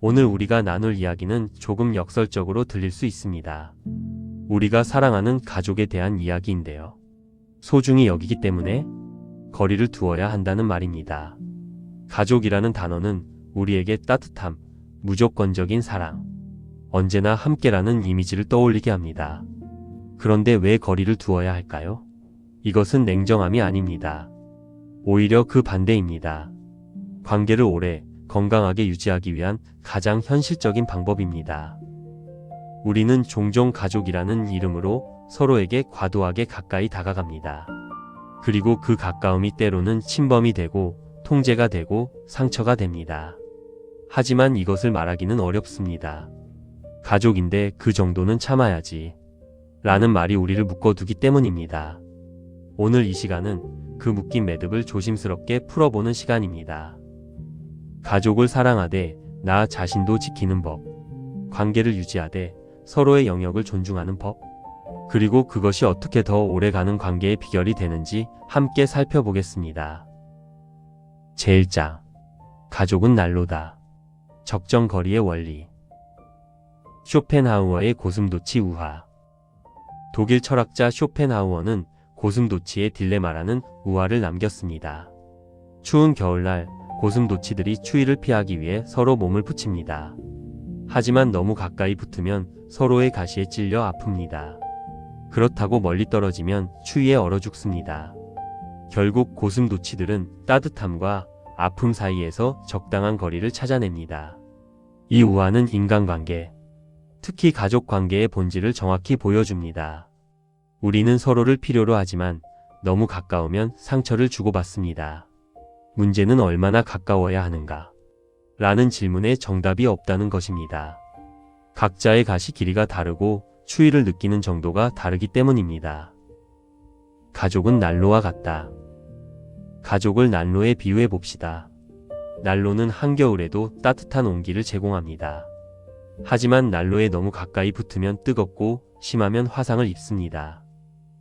오늘 우리가 나눌 이야기는 조금 역설적으로 들릴 수 있습니다. 우리가 사랑하는 가족에 대한 이야기인데요. 소중히 여기기 때문에 거리를 두어야 한다는 말입니다. 가족이라는 단어는 우리에게 따뜻함, 무조건적인 사랑, 언제나 함께라는 이미지를 떠올리게 합니다. 그런데 왜 거리를 두어야 할까요? 이것은 냉정함이 아닙니다. 오히려 그 반대입니다. 관계를 오래 건강하게 유지하기 위한 가장 현실적인 방법입니다. 우리는 종종 가족이라는 이름으로 서로에게 과도하게 가까이 다가갑니다. 그리고 그 가까움이 때로는 침범이 되고 통제가 되고 상처가 됩니다. 하지만 이것을 말하기는 어렵습니다. 가족인데 그 정도는 참아야지 라는 말이 우리를 묶어두기 때문입니다. 오늘 이 시간은 그 묶인 매듭을 조심스럽게 풀어보는 시간입니다. 가족을 사랑하되 나 자신도 지키는 법, 관계를 유지하되 서로의 영역을 존중하는 법, 그리고 그것이 어떻게 더 오래가는 관계의 비결이 되는지 함께 살펴보겠습니다. 제1장, 가족은 난로다. 적정거리의 원리. 쇼펜하우어의 고슴도치 우화. 독일 철학자 쇼펜하우어는 고슴도치의 딜레마라는 우화를 남겼습니다. 추운 겨울날 고슴도치들이 추위를 피하기 위해 서로 몸을 붙입니다. 하지만 너무 가까이 붙으면 서로의 가시에 찔려 아픕니다. 그렇다고 멀리 떨어지면 추위에 얼어 죽습니다. 결국 고슴도치들은 따뜻함과 아픔 사이에서 적당한 거리를 찾아냅니다. 이 우화는 인간관계, 특히 가족관계의 본질을 정확히 보여줍니다. 우리는 서로를 필요로 하지만 너무 가까우면 상처를 주고받습니다. 문제는 얼마나 가까워야 하는가? 라는 질문에 정답이 없다는 것입니다. 각자의 가시 길이가 다르고 추위를 느끼는 정도가 다르기 때문입니다. 가족은 난로와 같다. 가족을 난로에 비유해 봅시다. 난로는 한겨울에도 따뜻한 온기를 제공합니다. 하지만 난로에 너무 가까이 붙으면 뜨겁고 심하면 화상을 입습니다.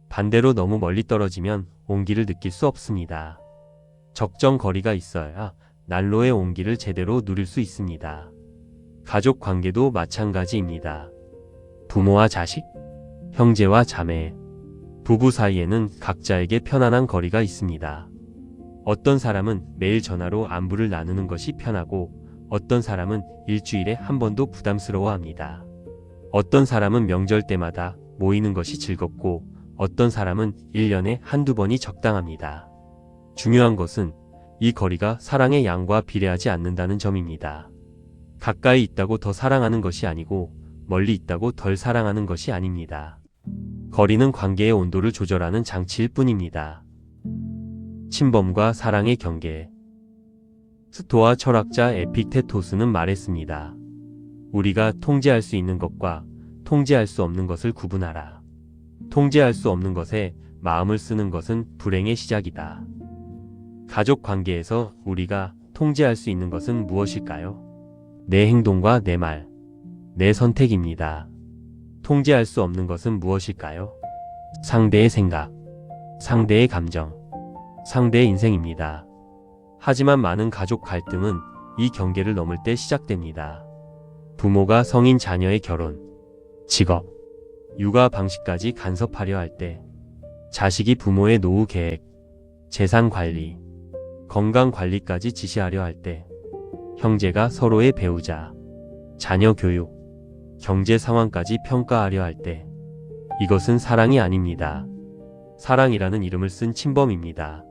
반대로 너무 멀리 떨어지면 온기를 느낄 수 없습니다. 적정 거리가 있어야 난로의 온기를 제대로 누릴 수 있습니다. 가족 관계도 마찬가지입니다. 부모와 자식, 형제와 자매, 부부 사이에는 각자에게 편안한 거리가 있습니다. 어떤 사람은 매일 전화로 안부를 나누는 것이 편하고 어떤 사람은 일주일에 한 번도 부담스러워합니다. 어떤 사람은 명절 때마다 모이는 것이 즐겁고 어떤 사람은 1년에 한두 번이 적당합니다. 중요한 것은 이 거리가 사랑의 양과 비례하지 않는다는 점입니다. 가까이 있다고 더 사랑하는 것이 아니고 멀리 있다고 덜 사랑하는 것이 아닙니다. 거리는 관계의 온도를 조절하는 장치일 뿐입니다. 침범과 사랑의 경계. 스토아 철학자 에픽테토스는 말했습니다. 우리가 통제할 수 있는 것과 통제할 수 없는 것을 구분하라. 통제할 수 없는 것에 마음을 쓰는 것은 불행의 시작이다. 가족 관계에서 우리가 통제할 수 있는 것은 무엇일까요? 내 행동과 내 말, 내 선택입니다. 통제할 수 없는 것은 무엇일까요? 상대의 생각, 상대의 감정, 상대의 인생입니다. 하지만 많은 가족 갈등은 이 경계를 넘을 때 시작됩니다. 부모가 성인 자녀의 결혼, 직업, 육아 방식까지 간섭하려 할 때, 자식이 부모의 노후 계획, 재산 관리, 건강 관리까지 지시하려 할 때, 형제가 서로의 배우자, 자녀 교육, 경제 상황까지 평가하려 할 때, 이것은 사랑이 아닙니다. 사랑이라는 이름을 쓴 침범입니다.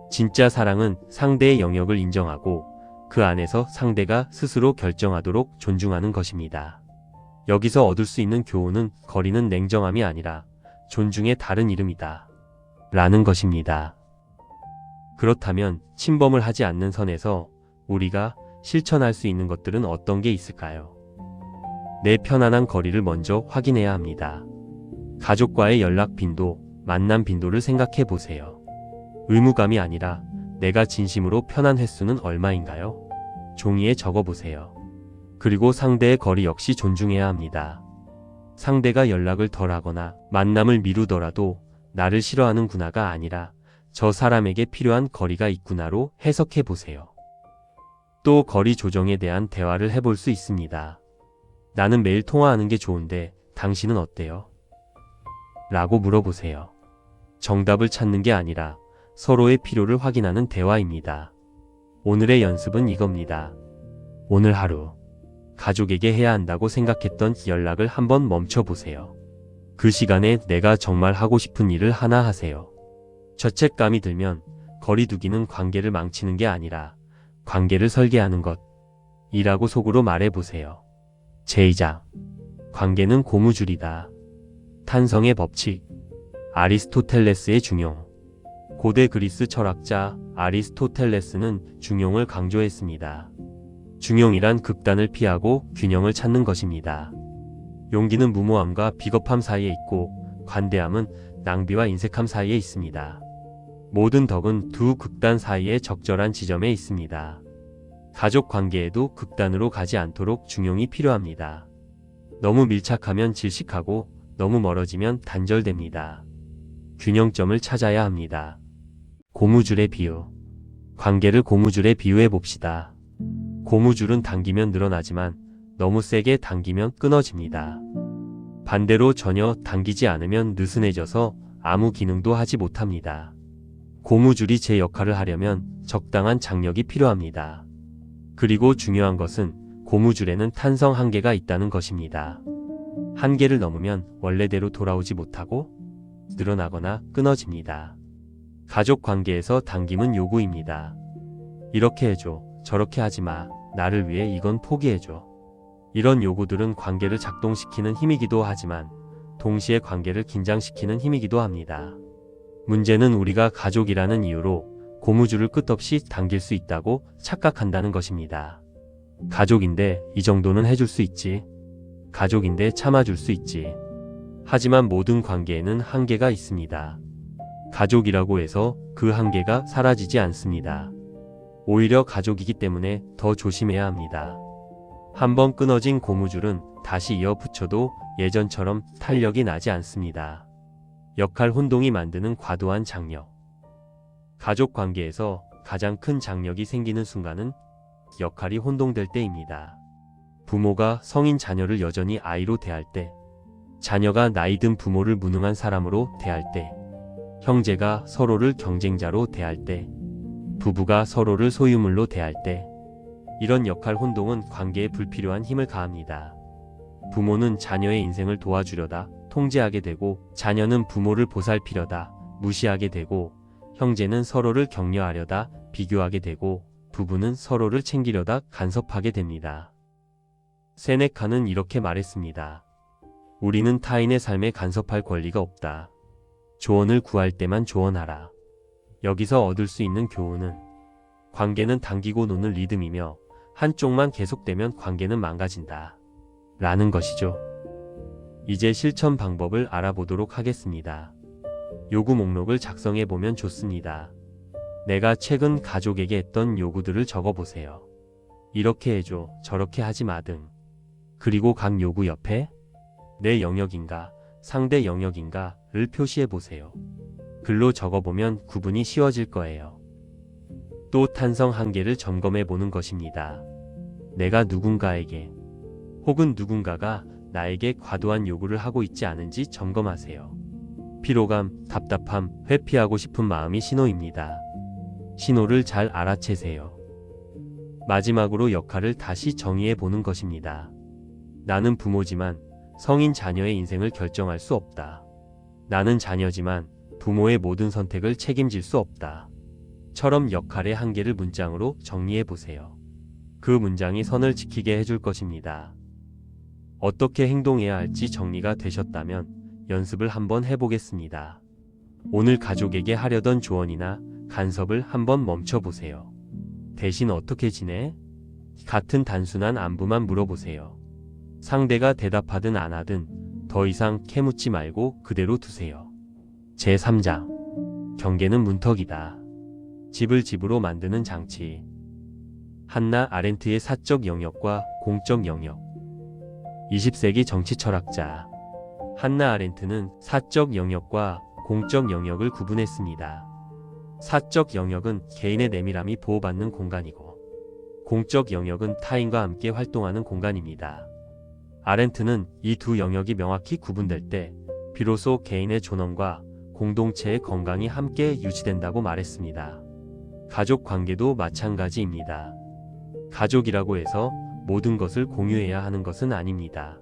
진짜 사랑은 상대의 영역을 인정하고 그 안에서 상대가 스스로 결정하도록 존중하는 것입니다. 여기서 얻을 수 있는 교훈은 거리는 냉정함이 아니라 존중의 다른 이름이다. 라는 것입니다. 그렇다면 침범을 하지 않는 선에서 우리가 실천할 수 있는 것들은 어떤 게 있을까요? 내 편안한 거리를 먼저 확인해야 합니다. 가족과의 연락 빈도, 만남 빈도를 생각해 보세요. 의무감이 아니라 내가 진심으로 편한 횟수는 얼마인가요? 종이에 적어 보세요. 그리고 상대의 거리 역시 존중해야 합니다. 상대가 연락을 덜 하거나 만남을 미루더라도 나를 싫어하는구나가 아니라 저 사람에게 필요한 거리가 있구나로 해석해 보세요. 또 거리 조정에 대한 대화를 해볼 수 있습니다. 나는 매일 통화하는 게 좋은데 당신은 어때요? 라고 물어보세요. 정답을 찾는 게 아니라 서로의 필요를 확인하는 대화입니다. 오늘의 연습은 이겁니다. 오늘 하루 가족에게 해야 한다고 생각했던 연락을 한번 멈춰보세요. 그 시간에 내가 정말 하고 싶은 일을 하나 하세요. 죄책감이 들면 거리두기는 관계를 망치는 게 아니라 관계를 설계하는 것이라고 속으로 말해보세요. 제2장 관계는 고무줄이다. 탄성의 법칙. 아리스토텔레스의 중용. 고대 그리스 철학자 아리스토텔레스는 중용을 강조했습니다. 중용이란 극단을 피하고 균형을 찾는 것입니다. 용기는 무모함과 비겁함 사이에 있고 관대함은 낭비와 인색함 사이에 있습니다. 모든 덕은 두 극단 사이의 적절한 지점에 있습니다. 가족 관계에도 극단으로 가지 않도록 중용이 필요합니다. 너무 밀착하면 질식하고 너무 멀어지면 단절됩니다. 균형점을 찾아야 합니다. 고무줄의 비유. 관계를 고무줄에 비유해 봅시다. 고무줄은 당기면 늘어나지만 너무 세게 당기면 끊어집니다. 반대로 전혀 당기지 않으면 느슨해져서 아무 기능도 하지 못합니다. 고무줄이 제 역할을 하려면 적당한 장력이 필요합니다. 그리고 중요한 것은 고무줄에는 탄성 한계가 있다는 것입니다. 한계를 넘으면 원래대로 돌아오지 못하고 늘어나거나 끊어집니다. 가족 관계에서 당김은 요구입니다. 이렇게 해줘, 저렇게 하지 마, 나를 위해 이건 포기해줘. 이런 요구들은 관계를 작동시키는 힘이기도 하지만 동시에 관계를 긴장시키는 힘이기도 합니다. 문제는 우리가 가족이라는 이유로 고무줄을 끝없이 당길 수 있다고 착각한다는 것입니다. 가족인데 이 정도는 해줄 수 있지. 가족인데 참아줄 수 있지. 하지만 모든 관계에는 한계가 있습니다. 가족이라고 해서 그 한계가 사라지지 않습니다. 오히려 가족이기 때문에 더 조심해야 합니다. 한번 끊어진 고무줄은 다시 이어 붙여도 예전처럼 탄력이 나지 않습니다. 역할 혼동이 만드는 과도한 장력. 가족 관계에서 가장 큰 장력이 생기는 순간은 역할이 혼동될 때입니다. 부모가 성인 자녀를 여전히 아이로 대할 때, 자녀가 나이 든 부모를 무능한 사람으로 대할 때, 형제가 서로를 경쟁자로 대할 때, 부부가 서로를 소유물로 대할 때, 이런 역할 혼동은 관계에 불필요한 힘을 가합니다. 부모는 자녀의 인생을 도와주려다 통제하게 되고, 자녀는 부모를 보살피려다 무시하게 되고, 형제는 서로를 격려하려다 비교하게 되고, 부부는 서로를 챙기려다 간섭하게 됩니다. 세네카는 이렇게 말했습니다. 우리는 타인의 삶에 간섭할 권리가 없다. 조언을 구할 때만 조언하라. 여기서 얻을 수 있는 교훈은 관계는 당기고 노는 리듬이며 한쪽만 계속되면 관계는 망가진다. 라는 것이죠. 이제 실천 방법을 알아보도록 하겠습니다. 요구 목록을 작성해 보면 좋습니다. 내가 최근 가족에게 했던 요구들을 적어보세요. 이렇게 해줘, 저렇게 하지 마 등. 그리고 각 요구 옆에 내 영역인가, 상대 영역인가를 표시해 보세요. 글로 적어보면 구분이 쉬워질 거예요. 또 탄성 한계를 점검해 보는 것입니다. 내가 누군가에게 혹은 누군가가 나에게 과도한 요구를 하고 있지 않은지 점검하세요. 피로감, 답답함, 회피하고 싶은 마음이 신호입니다. 신호를 잘 알아채세요. 마지막으로 역할을 다시 정의해 보는 것입니다. 나는 부모지만 성인 자녀의 인생을 결정할 수 없다. 나는 자녀지만 부모의 모든 선택을 책임질 수 없다. 처럼 역할의 한계를 문장으로 정리해 보세요. 그 문장이 선을 지키게 해줄 것입니다. 어떻게 행동해야 할지 정리가 되셨다면 연습을 한번 해보겠습니다. 오늘 가족에게 하려던 조언이나 간섭을 한번 멈춰보세요. 대신 어떻게 지내? 같은 단순한 안부만 물어보세요. 상대가 대답하든 안 하든 더 이상 캐묻지 말고 그대로 두세요. 제3장 경계는 문턱이다. 집을 집으로 만드는 장치. 한나 아렌트의 사적 영역과 공적 영역. 20세기 정치 철학자 한나 아렌트는 사적 영역과 공적 영역을 구분했습니다. 사적 영역은 개인의 내밀함이 보호받는 공간이고, 공적 영역은 타인과 함께 활동하는 공간입니다. 아렌트는 이 두 영역이 명확히 구분될 때 비로소 개인의 존엄과 공동체의 건강이 함께 유지된다고 말했습니다. 가족 관계도 마찬가지입니다. 가족이라고 해서 모든 것을 공유해야 하는 것은 아닙니다.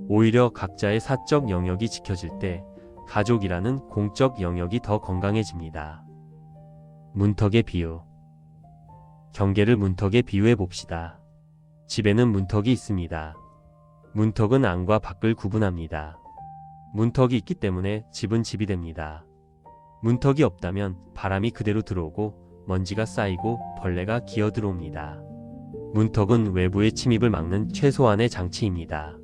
오히려 각자의 사적 영역이 지켜질 때 가족이라는 공적 영역이 더 건강해집니다. 문턱의 비유. 경계를 문턱에 비유해 봅시다. 집에는 문턱이 있습니다. 문턱은 안과 밖을 구분합니다. 문턱이 있기 때문에 집은 집이 됩니다. 문턱이 없다면 바람이 그대로 들어오고 먼지가 쌓이고 벌레가 기어 들어옵니다. 문턱은 외부의 침입을 막는 최소한의 장치입니다.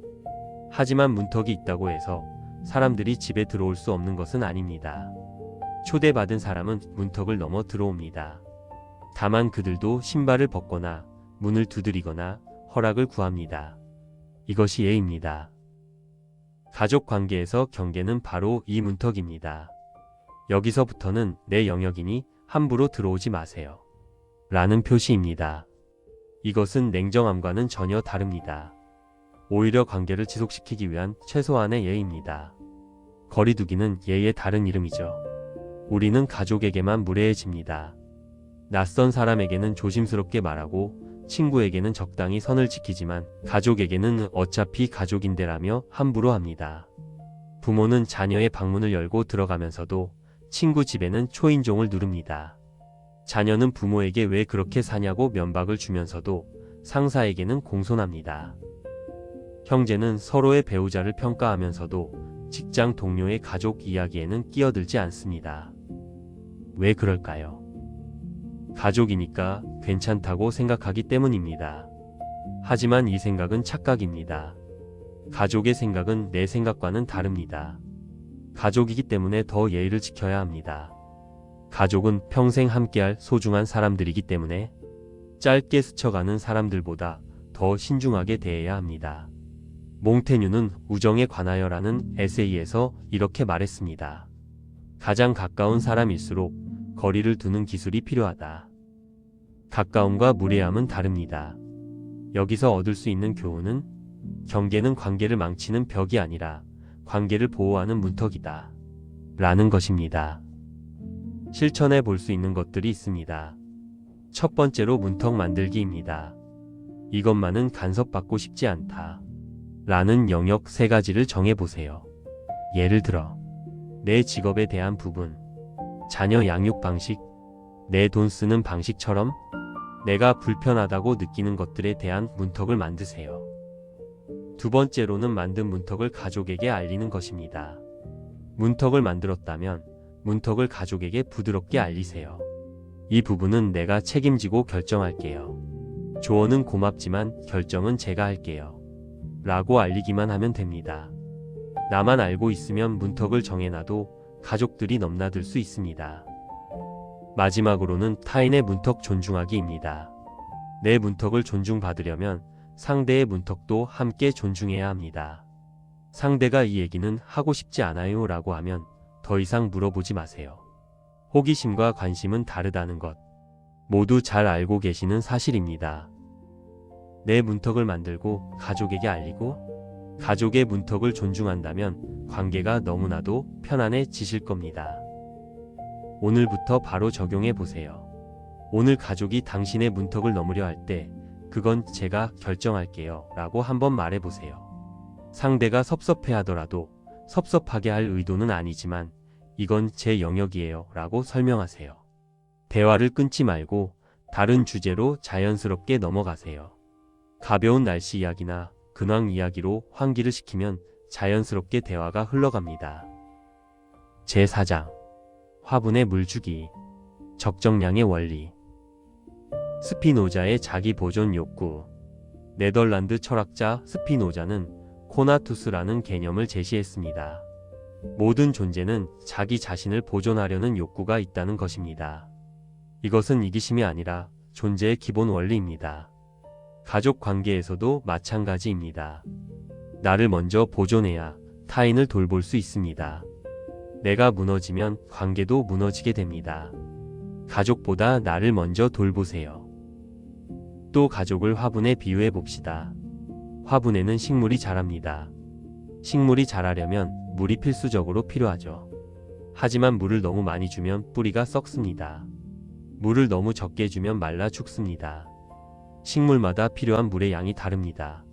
하지만 문턱이 있다고 해서 사람들이 집에 들어올 수 없는 것은 아닙니다. 초대받은 사람은 문턱을 넘어 들어옵니다. 다만 그들도 신발을 벗거나 문을 두드리거나 허락을 구합니다. 이것이 예입니다. 가족 관계에서 경계는 바로 이 문턱입니다. 여기서부터는 내 영역이니 함부로 들어오지 마세요. 라는 표시입니다. 이것은 냉정함과는 전혀 다릅니다. 오히려 관계를 지속시키기 위한 최소한의 예입니다. 거리두기는 예의 다른 이름이죠. 우리는 가족에게만 무례해집니다. 낯선 사람에게는 조심스럽게 말하고 친구에게는 적당히 선을 지키지만 가족에게는 어차피 가족인데라며 함부로 합니다. 부모는 자녀의 방문을 열고 들어가면서도 친구 집에는 초인종을 누릅니다. 자녀는 부모에게 왜 그렇게 사냐고 면박을 주면서도 상사에게는 공손합니다. 형제는 서로의 배우자를 평가하면서도 직장 동료의 가족 이야기에는 끼어들지 않습니다. 왜 그럴까요? 가족이니까 괜찮다고 생각하기 때문입니다. 하지만 이 생각은 착각입니다. 가족의 생각은 내 생각과는 다릅니다. 가족이기 때문에 더 예의를 지켜야 합니다. 가족은 평생 함께할 소중한 사람들이기 때문에 짧게 스쳐가는 사람들보다 더 신중하게 대해야 합니다. 몽테뉴는 우정에 관하여라는 에세이에서 이렇게 말했습니다. 가장 가까운 사람일수록 거리를 두는 기술이 필요하다. 가까움과 무례함은 다릅니다. 여기서 얻을 수 있는 교훈은 경계는 관계를 망치는 벽이 아니라 관계를 보호하는 문턱이다. 라는 것입니다. 실천해 볼 수 있는 것들이 있습니다. 첫 번째로 문턱 만들기입니다. 이것만은 간섭받고 싶지 않다. 라는 영역 3가지를 정해보세요. 예를 들어 내 직업에 대한 부분, 자녀 양육 방식, 내 돈 쓰는 방식처럼 내가 불편하다고 느끼는 것들에 대한 문턱을 만드세요. 두 번째로는 만든 문턱을 가족에게 알리는 것입니다. 문턱을 만들었다면 문턱을 가족에게 부드럽게 알리세요. 이 부분은 내가 책임지고 결정할게요. 조언은 고맙지만 결정은 제가 할게요. 라고 알리기만 하면 됩니다. 나만 알고 있으면 문턱을 정해놔도 가족들이 넘나들 수 있습니다. 마지막으로는 타인의 문턱 존중하기입니다. 내 문턱을 존중받으려면 상대의 문턱도 함께 존중해야 합니다. 상대가 이 얘기는 하고 싶지 않아요 라고 하면 더 이상 물어보지 마세요. 호기심과 관심은 다르다는 것 모두 잘 알고 계시는 사실입니다. 내 문턱을 만들고 가족에게 알리고 가족의 문턱을 존중한다면 관계가 너무나도 편안해지실 겁니다. 오늘부터 바로 적용해 보세요. 오늘 가족이 당신의 문턱을 넘으려 할 때 그건 제가 결정할게요 라고 한번 말해보세요. 상대가 섭섭해하더라도 섭섭하게 할 의도는 아니지만 이건 제 영역이에요 라고 설명하세요. 대화를 끊지 말고 다른 주제로 자연스럽게 넘어가세요. 가벼운 날씨 이야기나 근황 이야기로 환기를 시키면 자연스럽게 대화가 흘러갑니다. 제4장 화분에 물 주기 적정량의 원리. 스피노자의 자기 보존 욕구. 네덜란드 철학자 스피노자는 코나투스라는 개념을 제시했습니다. 모든 존재는 자기 자신을 보존하려는 욕구가 있다는 것입니다. 이것은 이기심이 아니라 존재의 기본 원리입니다. 가족 관계에서도 마찬가지입니다. 나를 먼저 보존해야 타인을 돌볼 수 있습니다. 내가 무너지면 관계도 무너지게 됩니다. 가족보다 나를 먼저 돌보세요. 또 가족을 화분에 비유해 봅시다. 화분에는 식물이 자랍니다. 식물이 자라려면 물이 필수적으로 필요하죠. 하지만 물을 너무 많이 주면 뿌리가 썩습니다. 물을 너무 적게 주면 말라 죽습니다. 식물마다 필요한 물의 양이 다릅니다.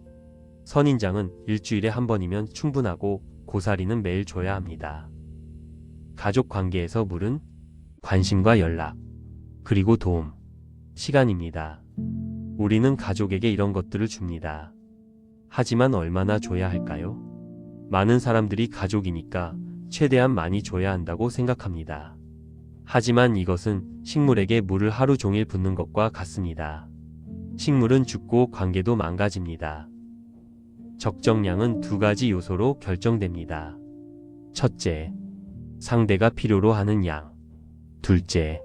선인장은 일주일에 한 번이면 충분하고 고사리는 매일 줘야 합니다. 가족 관계에서 물은 관심과 연락, 그리고 도움, 시간입니다. 우리는 가족에게 이런 것들을 줍니다. 하지만 얼마나 줘야 할까요? 많은 사람들이 가족이니까 최대한 많이 줘야 한다고 생각합니다. 하지만 이것은 식물에게 물을 하루 종일 붓는 것과 같습니다. 식물은 죽고 관계도 망가집니다. 적정량은 두 가지 요소로 결정됩니다. 첫째, 상대가 필요로 하는 양. 둘째,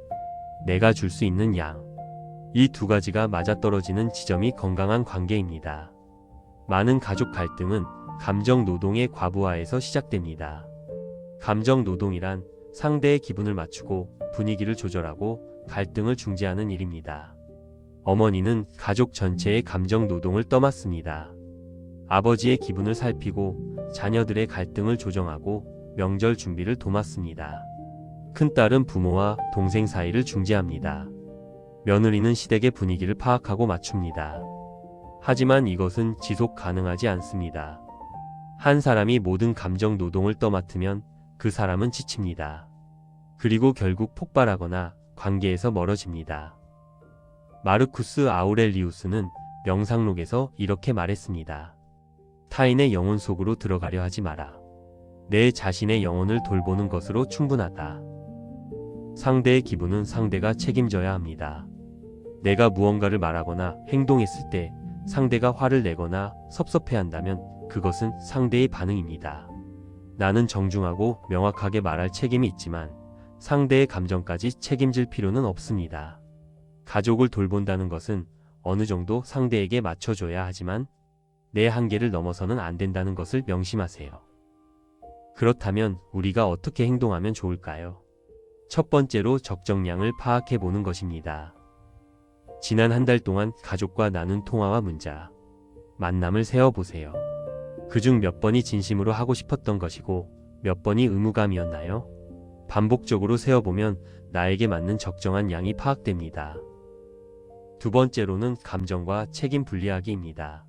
내가 줄 수 있는 양. 이 두 가지가 맞아떨어지는 지점이 건강한 관계입니다. 많은 가족 갈등은 감정 노동의 과부하에서 시작됩니다. 감정 노동이란 상대의 기분을 맞추고 분위기를 조절하고 갈등을 중재하는 일입니다. 어머니는 가족 전체의 감정 노동을 떠맡습니다. 아버지의 기분을 살피고 자녀들의 갈등을 조정하고 명절 준비를 도맡습니다. 큰딸은 부모와 동생 사이를 중재합니다. 며느리는 시댁의 분위기를 파악하고 맞춥니다. 하지만 이것은 지속 가능하지 않습니다. 한 사람이 모든 감정 노동을 떠맡으면 그 사람은 지칩니다. 그리고 결국 폭발하거나 관계에서 멀어집니다. 마르쿠스 아우렐리우스는 명상록에서 이렇게 말했습니다. 타인의 영혼 속으로 들어가려 하지 마라. 내 자신의 영혼을 돌보는 것으로 충분하다. 상대의 기분은 상대가 책임져야 합니다. 내가 무언가를 말하거나 행동했을 때 상대가 화를 내거나 섭섭해한다면 그것은 상대의 반응입니다. 나는 정중하고 명확하게 말할 책임이 있지만 상대의 감정까지 책임질 필요는 없습니다. 가족을 돌본다는 것은 어느 정도 상대에게 맞춰줘야 하지만 내 한계를 넘어서는 안 된다는 것을 명심하세요. 그렇다면 우리가 어떻게 행동하면 좋을까요? 첫 번째로 적정량을 파악해 보는 것입니다. 지난 한 달 동안 가족과 나눈 통화와 문자, 만남을 세어보세요. 그중 몇 번이 진심으로 하고 싶었던 것이고 몇 번이 의무감이었나요? 반복적으로 세어보면 나에게 맞는 적정한 양이 파악됩니다. 두 번째로는 감정과 책임 분리하기입니다.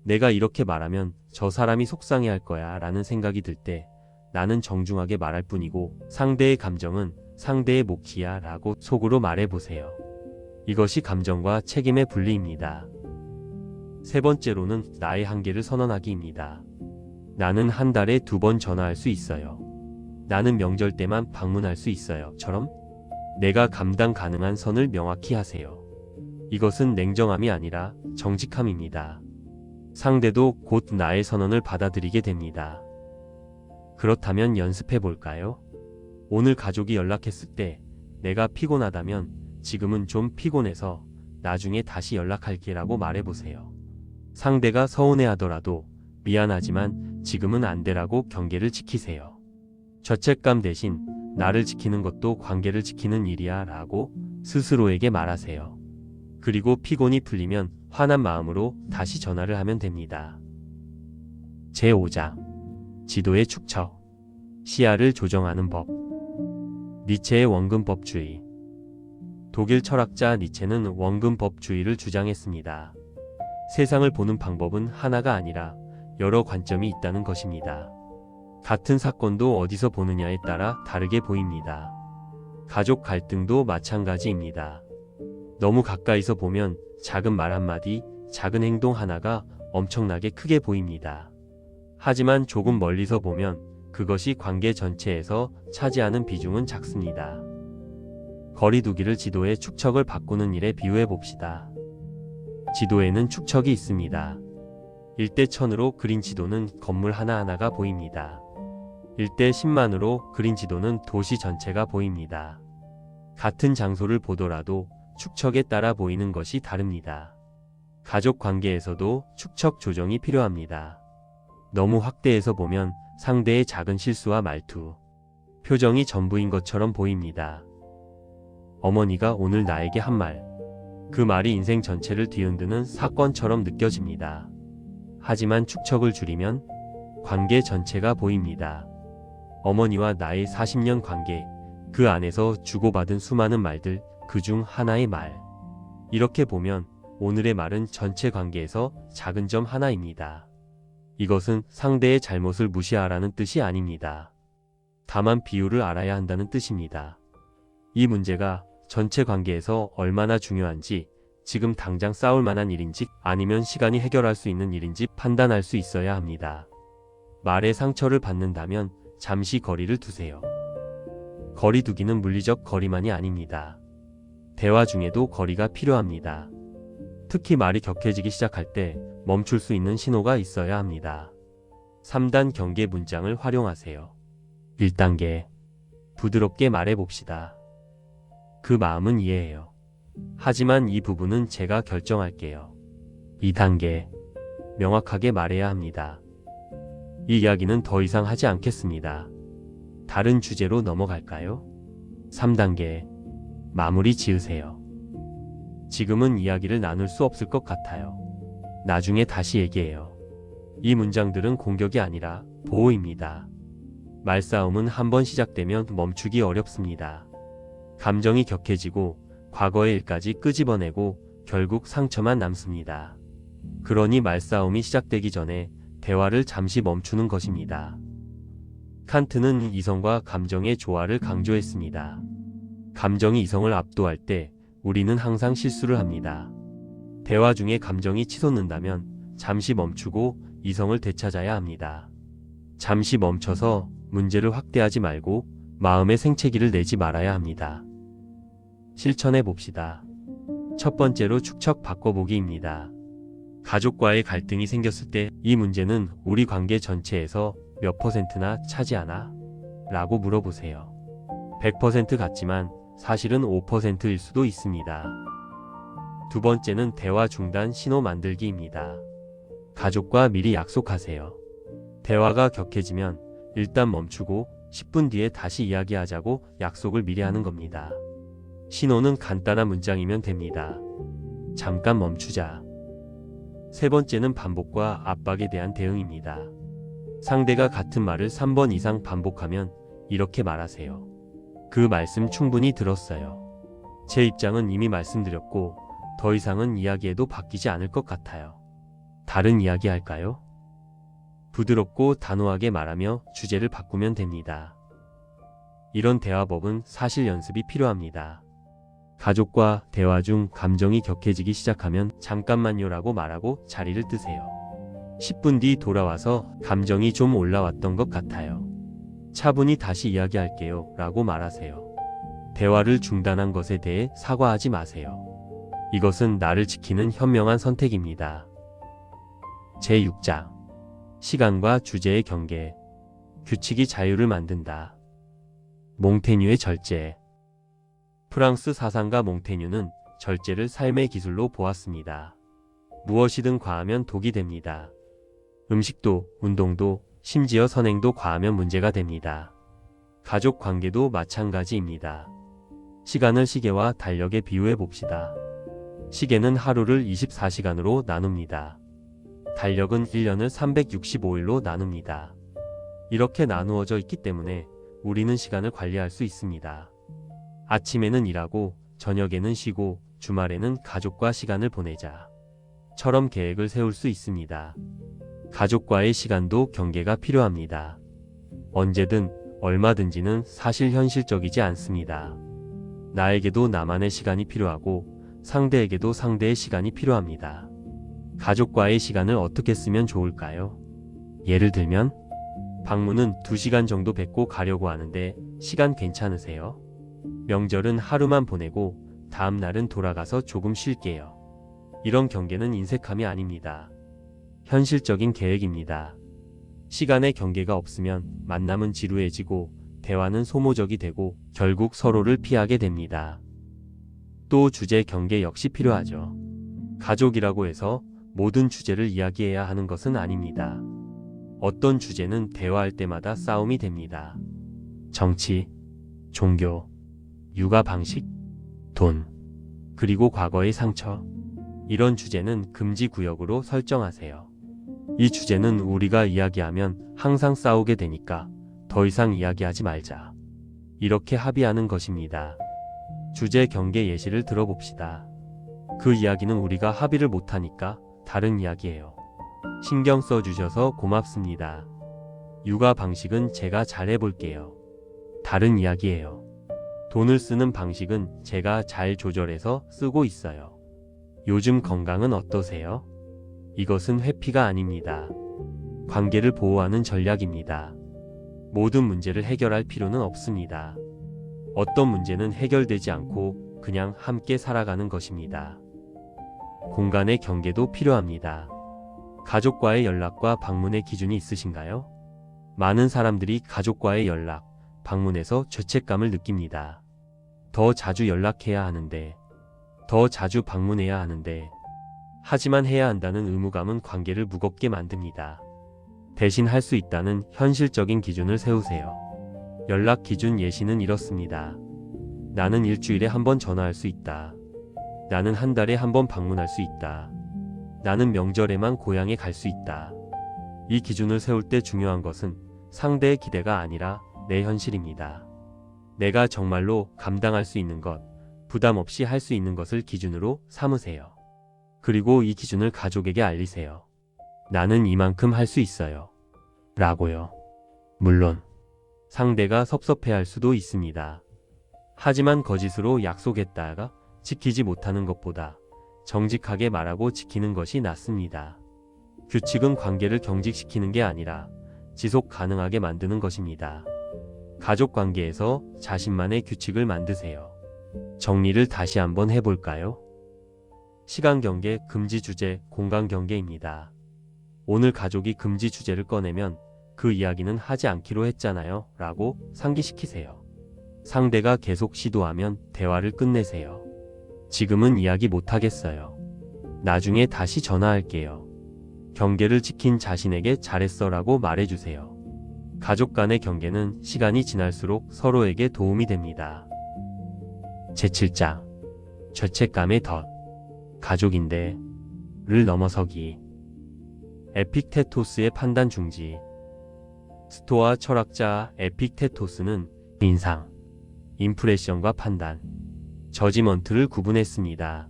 내가 이렇게 말하면 저 사람이 속상해할 거야 라는 생각이 들 때 나는 정중하게 말할 뿐이고 상대의 감정은 상대의 몫이야 라고 속으로 말해보세요. 이것이 감정과 책임의 분리입니다. 세 번째로는 나의 한계를 선언하기입니다. 나는 한 달에 2번 전화할 수 있어요. 나는 명절 때만 방문할 수 있어요. 처럼 내가 감당 가능한 선을 명확히 하세요. 이것은 냉정함이 아니라 정직함입니다. 상대도 곧 나의 선언을 받아들이게 됩니다. 그렇다면 연습해 볼까요? 오늘 가족이 연락했을 때 내가 피곤하다면 지금은 좀 피곤해서 나중에 다시 연락할게 라고 말해보세요. 상대가 서운해하더라도 미안하지만 지금은 안 되라고 경계를 지키세요. 죄책감 대신 나를 지키는 것도 관계를 지키는 일이야 라고 스스로에게 말하세요. 그리고 피곤이 풀리면 화난 마음으로 다시 전화를 하면 됩니다. 제5장 지도의 축척 시야를 조정하는 법. 니체의 원근법주의. 독일 철학자 니체는 원근법주의를 주장했습니다. 세상을 보는 방법은 하나가 아니라 여러 관점이 있다는 것입니다. 같은 사건도 어디서 보느냐에 따라 다르게 보입니다. 가족 갈등도 마찬가지입니다. 너무 가까이서 보면 작은 말 한마디, 작은 행동 하나가 엄청나게 크게 보입니다. 하지만 조금 멀리서 보면 그것이 관계 전체에서 차지하는 비중은 작습니다. 거리두기를 지도의 축척을 바꾸는 일에 비유해 봅시다. 지도에는 축척이 있습니다. 1:1000으로 그린 지도는 건물 하나하나가 보입니다. 1:10만으로 그린 지도는 도시 전체가 보입니다. 같은 장소를 보더라도 축척에 따라 보이는 것이 다릅니다. 가족 관계에서도 축척 조정이 필요합니다. 너무 확대해서 보면 상대의 작은 실수와 말투, 표정이 전부인 것처럼 보입니다. 어머니가 오늘 나에게 한 말, 그 말이 인생 전체를 뒤흔드는 사건처럼 느껴집니다. 하지만 축척을 줄이면 관계 전체가 보입니다. 어머니와 나의 40년 관계, 그 안에서 주고받은 수많은 말들, 그중 하나의 말. 이렇게 보면 오늘의 말은 전체 관계에서 작은 점 하나입니다. 이것은 상대의 잘못을 무시하라는 뜻이 아닙니다. 다만 비율을 알아야 한다는 뜻입니다. 이 문제가 전체 관계에서 얼마나 중요한지, 지금 당장 싸울 만한 일인지 아니면 시간이 해결할 수 있는 일인지 판단할 수 있어야 합니다. 말에 상처를 받는다면 잠시 거리를 두세요. 거리 두기는 물리적 거리만이 아닙니다. 대화 중에도 거리가 필요합니다. 특히 말이 격해지기 시작할 때 멈출 수 있는 신호가 있어야 합니다. 3단 경계 문장을 활용하세요. 1단계. 부드럽게 말해봅시다. 그 마음은 이해해요. 하지만 이 부분은 제가 결정할게요. 2단계. 명확하게 말해야 합니다. 이 이야기는 더 이상 하지 않겠습니다. 다른 주제로 넘어갈까요? 3단계. 마무리 지으세요. 지금은 이야기를 나눌 수 없을 것 같아요. 나중에 다시 얘기해요. 이 문장들은 공격이 아니라 보호입니다. 말싸움은 한번 시작되면 멈추기 어렵습니다. 감정이 격해지고 과거의 일까지 끄집어내고 결국 상처만 남습니다. 그러니 말싸움이 시작되기 전에 대화를 잠시 멈추는 것입니다. 칸트는 이성과 감정의 조화를 강조했습니다. 감정이 이성을 압도할 때 우리는 항상 실수를 합니다. 대화 중에 감정이 치솟는다면 잠시 멈추고 이성을 되찾아야 합니다. 잠시 멈춰서 문제를 확대하지 말고 마음의 생채기를 내지 말아야 합니다. 실천해 봅시다. 첫 번째로 축척 바꿔보기입니다. 가족과의 갈등이 생겼을 때 이 문제는 우리 관계 전체에서 몇 %나 차지하나? 라고 물어보세요. 100% 같지만 사실은 5%일 수도 있습니다. 두 번째는 대화 중단 신호 만들기입니다. 가족과 미리 약속하세요. 대화가 격해지면 일단 멈추고 10분 뒤에 다시 이야기하자고 약속을 미리 하는 겁니다. 신호는 간단한 문장이면 됩니다. 잠깐 멈추자. 세 번째는 반복과 압박에 대한 대응입니다. 상대가 같은 말을 3번 이상 반복하면 이렇게 말하세요. 그 말씀 충분히 들었어요. 제 입장은 이미 말씀드렸고 더 이상은 이야기해도 바뀌지 않을 것 같아요. 다른 이야기 할까요? 부드럽고 단호하게 말하며 주제를 바꾸면 됩니다. 이런 대화법은 사실 연습이 필요합니다. 가족과 대화 중 감정이 격해지기 시작하면 잠깐만요라고 말하고 자리를 뜨세요. 10분 뒤 돌아와서 감정이 좀 올라왔던 것 같아요. 차분히 다시 이야기할게요 라고 말하세요. 대화를 중단한 것에 대해 사과하지 마세요. 이것은 나를 지키는 현명한 선택입니다. 제6장. 시간과 주제의 경계. 규칙이 자유를 만든다. 몽테뉴의 절제. 프랑스 사상가 몽테뉴는 절제를 삶의 기술로 보았습니다. 무엇이든 과하면 독이 됩니다. 음식도, 운동도, 심지어 선행도 과하면 문제가 됩니다. 가족 관계도 마찬가지입니다. 시간을 시계와 달력에 비유해 봅시다. 시계는 하루를 24시간으로 나눕니다. 달력은 1년을 365일로 나눕니다. 이렇게 나누어져 있기 때문에 우리는 시간을 관리할 수 있습니다. 아침에는 일하고 저녁에는 쉬고 주말에는 가족과 시간을 보내자. 처럼 계획을 세울 수 있습니다. 가족과의 시간도 경계가 필요합니다. 언제든 얼마든지는 사실 현실적이지 않습니다. 나에게도 나만의 시간이 필요하고 상대에게도 상대의 시간이 필요합니다. 가족과의 시간을 어떻게 쓰면 좋을까요? 예를 들면 방문은 2시간 정도 뵙고 가려고 하는데 시간 괜찮으세요? 명절은 하루만 보내고 다음 날은 돌아가서 조금 쉴게요. 이런 경계는 인색함이 아닙니다. 현실적인 계획입니다. 시간의 경계가 없으면 만남은 지루해지고 대화는 소모적이 되고 결국 서로를 피하게 됩니다. 또 주제 경계 역시 필요하죠. 가족이라고 해서 모든 주제를 이야기해야 하는 것은 아닙니다. 어떤 주제는 대화할 때마다 싸움이 됩니다. 정치, 종교, 육아 방식, 돈. 그리고 과거의 상처. 이런 주제는 금지 구역으로 설정하세요. 이 주제는 우리가 이야기하면 항상 싸우게 되니까 더 이상 이야기하지 말자. 이렇게 합의하는 것입니다. 주제 경계 예시를 들어봅시다. 그 이야기는 우리가 합의를 못하니까 다른 이야기예요. 신경 써주셔서 고맙습니다. 육아 방식은 제가 잘 해볼게요. 다른 이야기예요. 돈을 쓰는 방식은 제가 잘 조절해서 쓰고 있어요. 요즘 건강은 어떠세요? 이것은 회피가 아닙니다. 관계를 보호하는 전략입니다. 모든 문제를 해결할 필요는 없습니다. 어떤 문제는 해결되지 않고 그냥 함께 살아가는 것입니다. 공간의 경계도 필요합니다. 가족과의 연락과 방문의 기준이 있으신가요? 많은 사람들이 가족과의 연락, 방문에서 죄책감을 느낍니다. 더 자주 연락해야 하는데, 더 자주 방문해야 하는데, 하지만 해야 한다는 의무감은 관계를 무겁게 만듭니다. 대신 할 수 있다는 현실적인 기준을 세우세요. 연락 기준 예시는 이렇습니다. 나는 일주일에 한 번 전화할 수 있다. 나는 한 달에 한 번 방문할 수 있다. 나는 명절에만 고향에 갈 수 있다. 이 기준을 세울 때 중요한 것은 상대의 기대가 아니라 내 현실입니다. 내가 정말로 감당할 수 있는 것, 부담 없이 할 수 있는 것을 기준으로 삼으세요. 그리고 이 기준을 가족에게 알리세요. 나는 이만큼 할 수 있어요. 라고요. 물론 상대가 섭섭해할 수도 있습니다. 하지만 거짓으로 약속했다가 지키지 못하는 것보다 정직하게 말하고 지키는 것이 낫습니다. 규칙은 관계를 경직시키는 게 아니라 지속 가능하게 만드는 것입니다. 가족 관계에서 자신만의 규칙을 만드세요. 정리를 다시 한번 해볼까요? 시간 경계, 금지 주제, 공간 경계입니다. 오늘 가족이 금지 주제를 꺼내면 그 이야기는 하지 않기로 했잖아요 라고 상기시키세요. 상대가 계속 시도하면 대화를 끝내세요. 지금은 이야기 못하겠어요. 나중에 다시 전화할게요. 경계를 지킨 자신에게 잘했어 라고 말해주세요. 가족 간의 경계는 시간이 지날수록 서로에게 도움이 됩니다. 제7장 죄책감의 덫 가족인데 를 넘어서기. 에픽테토스의 판단 중지. 스토아 철학자 에픽테토스는 인상, 임프레션과 판단, 저지먼트를 구분했습니다.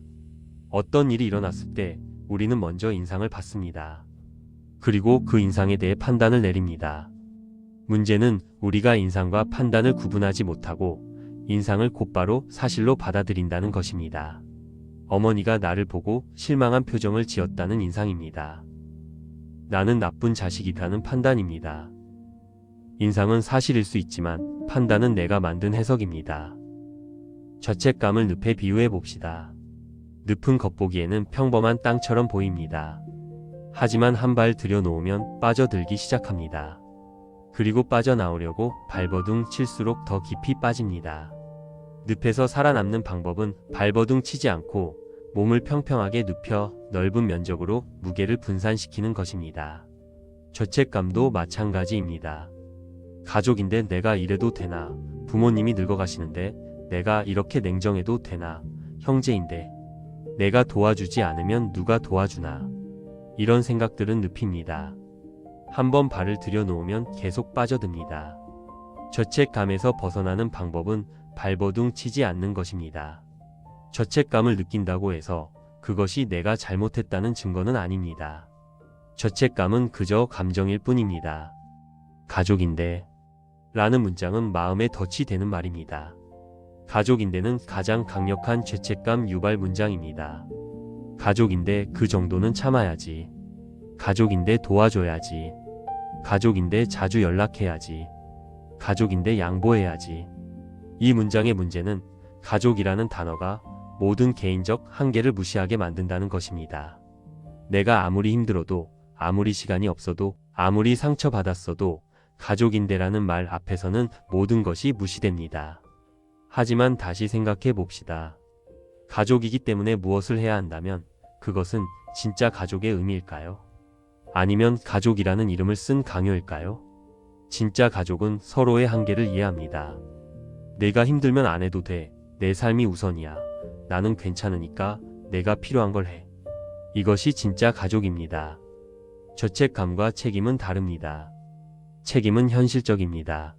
어떤 일이 일어났을 때 우리는 먼저 인상을 받습니다. 그리고 그 인상에 대해 판단을 내립니다. 문제는 우리가 인상과 판단을 구분하지 못하고 인상을 곧바로 사실로 받아들인다는 것입니다. 어머니가 나를 보고 실망한 표정을 지었다는 인상입니다. 나는 나쁜 자식이라는 판단입니다. 인상은 사실일 수 있지만 판단은 내가 만든 해석입니다. 죄책감을 늪에 비유해 봅시다. 늪은 겉보기에는 평범한 땅처럼 보입니다. 하지만 한 발 들여놓으면 빠져들기 시작합니다. 그리고 빠져나오려고 발버둥 칠수록 더 깊이 빠집니다. 늪에서 살아남는 방법은 발버둥 치지 않고 몸을 평평하게 눕혀 넓은 면적으로 무게를 분산시키는 것입니다. 죄책감도 마찬가지입니다. 가족인데 내가 이래도 되나? 부모님이 늙어가시는데 내가 이렇게 냉정해도 되나? 형제인데 내가 도와주지 않으면 누가 도와주나? 이런 생각들은 늪입니다. 한번 발을 들여놓으면 계속 빠져듭니다. 죄책감에서 벗어나는 방법은 발버둥 치지 않는 것입니다. 죄책감을 느낀다고 해서 그것이 내가 잘못했다는 증거는 아닙니다. 죄책감은 그저 감정일 뿐입니다. 가족인데 라는 문장은 마음에 덫이 되는 말입니다. 가족인데는 가장 강력한 죄책감 유발 문장입니다. 가족인데 그 정도는 참아야지. 가족인데 도와줘야지. 가족인데 자주 연락해야지. 가족인데 양보해야지. 이 문장의 문제는 가족이라는 단어가 모든 개인적 한계를 무시하게 만든다는 것입니다. 내가 아무리 힘들어도, 아무리 시간이 없어도, 아무리 상처받았어도 가족인데라는 말 앞에서는 모든 것이 무시됩니다. 하지만 다시 생각해 봅시다. 가족이기 때문에 무엇을 해야 한다면 그것은 진짜 가족의 의미일까요? 아니면 가족이라는 이름을 쓴 강요일까요? 진짜 가족은 서로의 한계를 이해합니다. 내가 힘들면 안 해도 돼. 내 삶이 우선이야. 나는 괜찮으니까 내가 필요한 걸 해. 이것이 진짜 가족입니다. 죄책감과 책임은 다릅니다. 책임은 현실적입니다.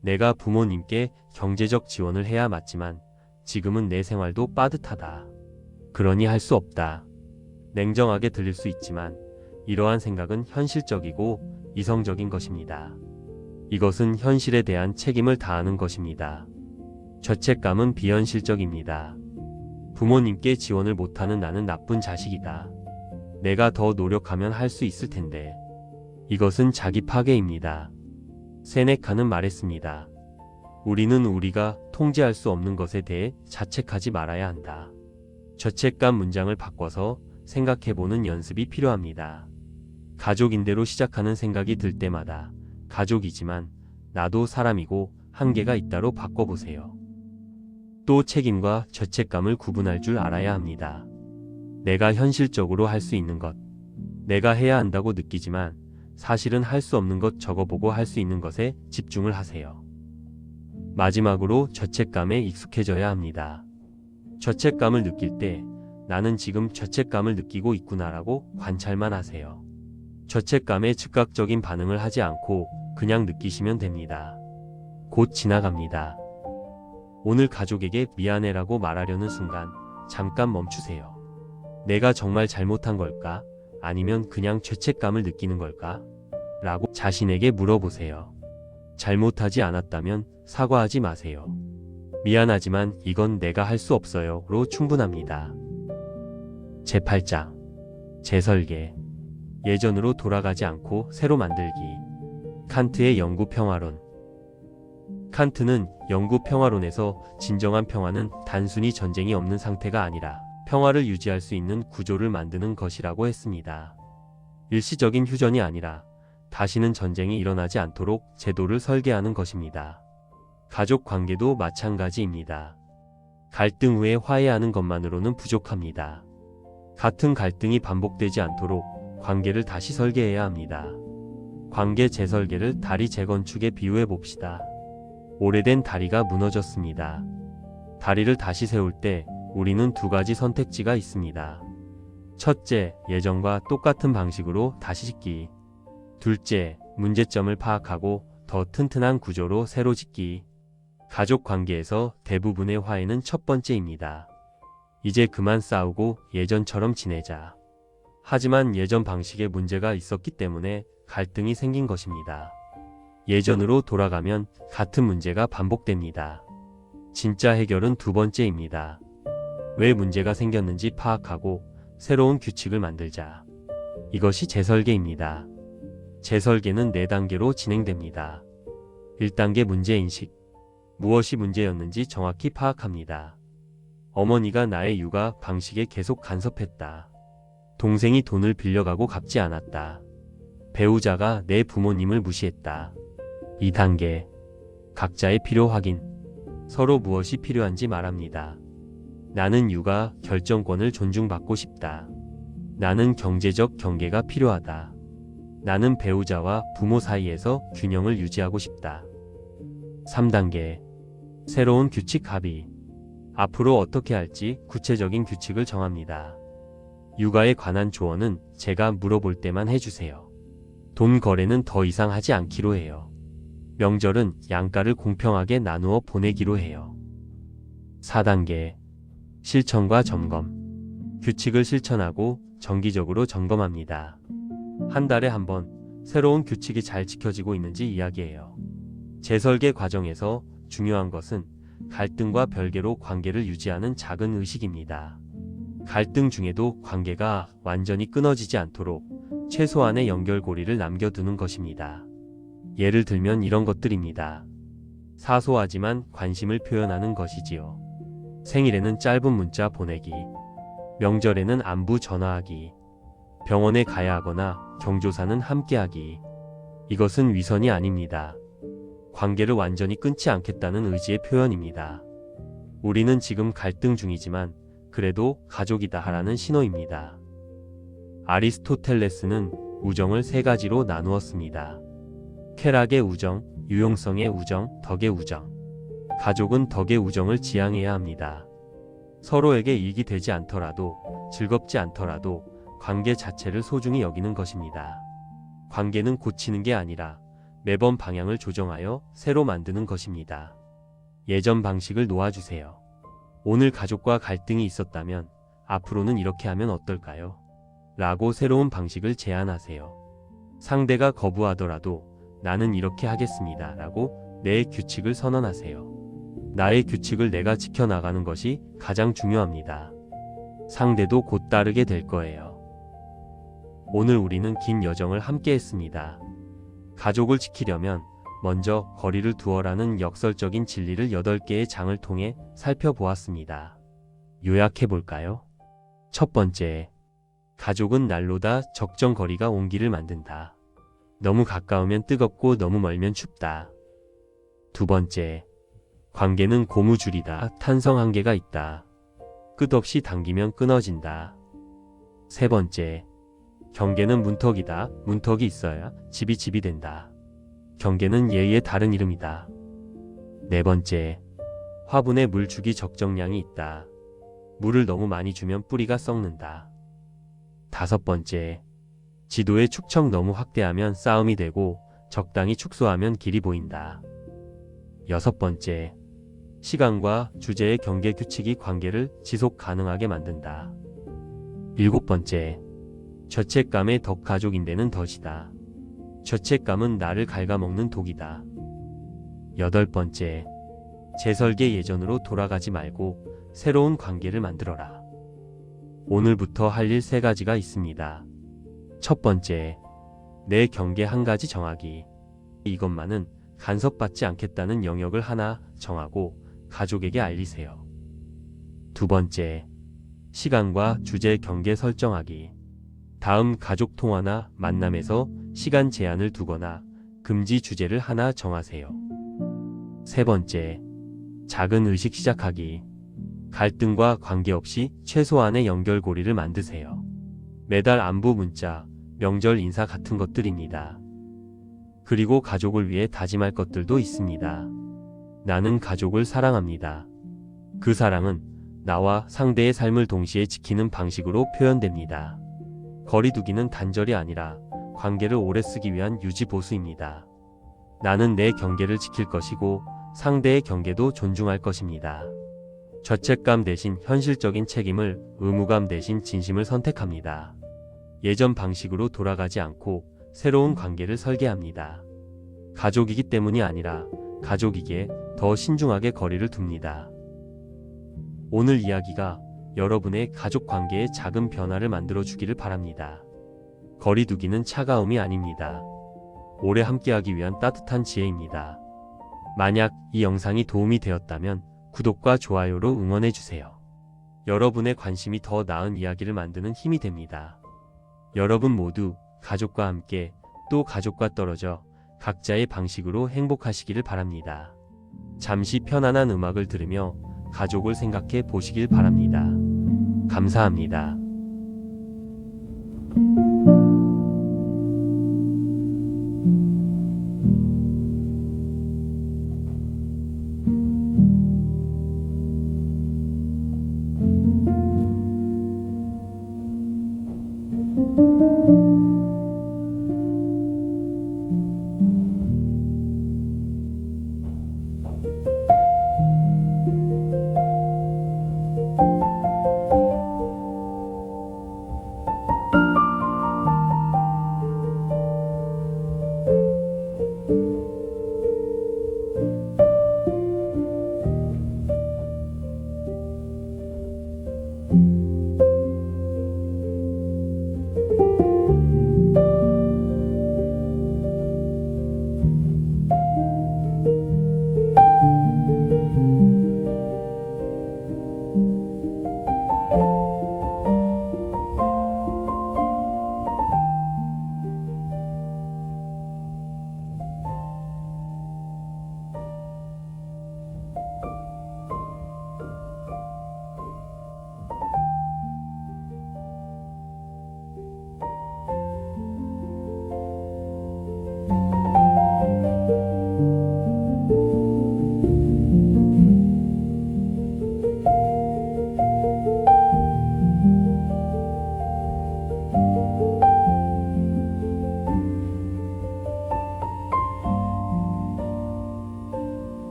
내가 부모님께 경제적 지원을 해야 맞지만 지금은 내 생활도 빠듯하다. 그러니 할 수 없다. 냉정하게 들릴 수 있지만 이러한 생각은 현실적이고 이성적인 것입니다. 이것은 현실에 대한 책임을 다하는 것입니다. 죄책감은 비현실적입니다. 부모님께 지원을 못하는 나는 나쁜 자식이다. 내가 더 노력하면 할 수 있을 텐데. 이것은 자기 파괴입니다. 세네카는 말했습니다. 우리는 우리가 통제할 수 없는 것에 대해 자책하지 말아야 한다. 죄책감 문장을 바꿔서 생각해보는 연습이 필요합니다. 가족인대로 시작하는 생각이 들 때마다 가족이지만 나도 사람이고 한계가 있다로 바꿔보세요. 또 책임과 죄책감을 구분할 줄 알아야 합니다. 내가 현실적으로 할 수 있는 것, 내가 해야 한다고 느끼지만 사실은 할 수 없는 것 적어보고 할 수 있는 것에 집중을 하세요. 마지막으로 죄책감에 익숙해져야 합니다. 죄책감을 느낄 때 나는 지금 죄책감을 느끼고 있구나라고 관찰만 하세요. 죄책감에 즉각적인 반응을 하지 않고 그냥 느끼시면 됩니다. 곧 지나갑니다. 오늘 가족에게 미안해라고 말하려는 순간 잠깐 멈추세요. 내가 정말 잘못한 걸까? 아니면 그냥 죄책감을 느끼는 걸까? 라고 자신에게 물어보세요. 잘못하지 않았다면 사과하지 마세요. 미안하지만 이건 내가 할 수 없어요. 로 충분합니다. 제8장 재설계. 예전으로 돌아가지 않고 새로 만들기. 칸트의 영구 평화론. 칸트는 영구 평화론에서 진정한 평화는 단순히 전쟁이 없는 상태가 아니라 평화를 유지할 수 있는 구조를 만드는 것이라고 했습니다. 일시적인 휴전이 아니라 다시는 전쟁이 일어나지 않도록 제도를 설계하는 것입니다. 가족 관계도 마찬가지입니다. 갈등 후에 화해하는 것만으로는 부족합니다. 같은 갈등이 반복되지 않도록 관계를 다시 설계해야 합니다. 관계 재설계를 다리 재건축에 비유해 봅시다. 오래된 다리가 무너졌습니다. 다리를 다시 세울 때 우리는 두 가지 선택지가 있습니다. 첫째, 예전과 똑같은 방식으로 다시 짓기. 둘째, 문제점을 파악하고 더 튼튼한 구조로 새로 짓기. 가족 관계에서 대부분의 화해는 첫 번째입니다. 이제 그만 싸우고 예전처럼 지내자. 하지만 예전 방식에 문제가 있었기 때문에 갈등이 생긴 것입니다. 예전으로 돌아가면 같은 문제가 반복됩니다. 진짜 해결은 두 번째입니다. 왜 문제가 생겼는지 파악하고 새로운 규칙을 만들자. 이것이 재설계입니다. 재설계는 4단계로 진행됩니다. 1단계 문제인식. 무엇이 문제였는지 정확히 파악합니다. 어머니가 나의 육아 방식에 계속 간섭했다. 동생이 돈을 빌려가고 갚지 않았다. 배우자가 내 부모님을 무시했다. 2단계 각자의 필요 확인. 서로 무엇이 필요한지 말합니다. 나는 육아 결정권을 존중받고 싶다. 나는 경제적 경계가 필요하다. 나는 배우자와 부모 사이에서 균형을 유지하고 싶다. 3단계 새로운 규칙 합의. 앞으로 어떻게 할지 구체적인 규칙을 정합니다. 육아에 관한 조언은 제가 물어볼 때만 해주세요. 돈 거래는 더 이상 하지 않기로 해요. 명절은 양가를 공평하게 나누어 보내기로 해요. 4단계 실천과 점검. 규칙을 실천하고 정기적으로 점검합니다. 한 달에 한 번 새로운 규칙이 잘 지켜지고 있는지 이야기해요. 재설계 과정에서 중요한 것은 갈등과 별개로 관계를 유지하는 작은 의식입니다. 갈등 중에도 관계가 완전히 끊어지지 않도록 최소한의 연결고리를 남겨두는 것입니다. 예를 들면 이런 것들입니다. 사소하지만 관심을 표현하는 것이지요. 생일에는 짧은 문자 보내기. 명절에는 안부 전화하기. 병원에 가야 하거나 경조사는 함께하기. 이것은 위선이 아닙니다. 관계를 완전히 끊지 않겠다는 의지의 표현입니다. 우리는 지금 갈등 중이지만 그래도 가족이다 하라는 신호입니다. 아리스토텔레스는 우정을 3가지로 나누었습니다. 쾌락의 우정, 유용성의 우정, 덕의 우정. 가족은 덕의 우정을 지향해야 합니다. 서로에게 이익이 되지 않더라도, 즐겁지 않더라도 관계 자체를 소중히 여기는 것입니다. 관계는 고치는 게 아니라 매번 방향을 조정하여 새로 만드는 것입니다. 예전 방식을 놓아주세요. 오늘 가족과 갈등이 있었다면 앞으로는 이렇게 하면 어떨까요? 라고 새로운 방식을 제안하세요. 상대가 거부하더라도 나는 이렇게 하겠습니다. 라고 내 규칙을 선언하세요. 나의 규칙을 내가 지켜나가는 것이 가장 중요합니다. 상대도 곧 따르게 될 거예요. 오늘 우리는 긴 여정을 함께 했습니다. 가족을 지키려면 먼저 거리를 두어라는 역설적인 진리를 8개의 장을 통해 살펴보았습니다. 요약해 볼까요? 첫 번째, 가족은 난로다. 적정 거리가 온기를 만든다. 너무 가까우면 뜨겁고 너무 멀면 춥다. 두 번째, 관계는 고무줄이다. 탄성 한계가 있다. 끝없이 당기면 끊어진다. 세 번째, 경계는 문턱이다. 문턱이 있어야 집이 된다. 경계는 예의의 다른 이름이다. 네 번째, 화분에 물 주기 적정량이 있다. 물을 너무 많이 주면 뿌리가 썩는다. 다섯 번째, 지도의 축척 너무 확대하면 싸움이 되고 적당히 축소하면 길이 보인다. 여섯 번째, 시간과 주제의 경계 규칙이 관계를 지속 가능하게 만든다. 일곱 번째, 죄책감의 덕 가족인데는 덫이다. 죄책감은 나를 갉아먹는 독이다. 여덟 번째, 재설계 예전으로 돌아가지 말고 새로운 관계를 만들어라. 오늘부터 할 일 3가지가 있습니다. 첫 번째, 내 경계 한 가지 정하기. 이것만은 간섭받지 않겠다는 영역을 하나 정하고 가족에게 알리세요. 두 번째, 시간과 주제 경계 설정하기. 다음 가족 통화나 만남에서 시간 제한을 두거나 금지 주제를 하나 정하세요. 세 번째, 작은 의식 시작하기. 갈등과 관계없이 최소한의 연결고리를 만드세요. 매달 안부 문자, 명절 인사 같은 것들입니다. 그리고 가족을 위해 다짐할 것들도 있습니다. 나는 가족을 사랑합니다. 그 사랑은 나와 상대의 삶을 동시에 지키는 방식으로 표현됩니다. 거리두기는 단절이 아니라 관계를 오래 쓰기 위한 유지보수입니다. 나는 내 경계를 지킬 것이고 상대의 경계도 존중할 것입니다. 죄책감 대신 현실적인 책임을, 의무감 대신 진심을 선택합니다. 예전 방식으로 돌아가지 않고 새로운 관계를 설계합니다. 가족이기 때문이 아니라 가족이기에 더 신중하게 거리를 둡니다. 오늘 이야기가 여러분의 가족 관계에 작은 변화를 만들어 주기를 바랍니다. 거리두기는 차가움이 아닙니다. 오래 함께하기 위한 따뜻한 지혜입니다. 만약 이 영상이 도움이 되었다면 구독과 좋아요로 응원해주세요. 여러분의 관심이 더 나은 이야기를 만드는 힘이 됩니다. 여러분 모두 가족과 함께 또 가족과 떨어져 각자의 방식으로 행복하시기를 바랍니다. 잠시 편안한 음악을 들으며 가족을 생각해 보시길 바랍니다. 감사합니다.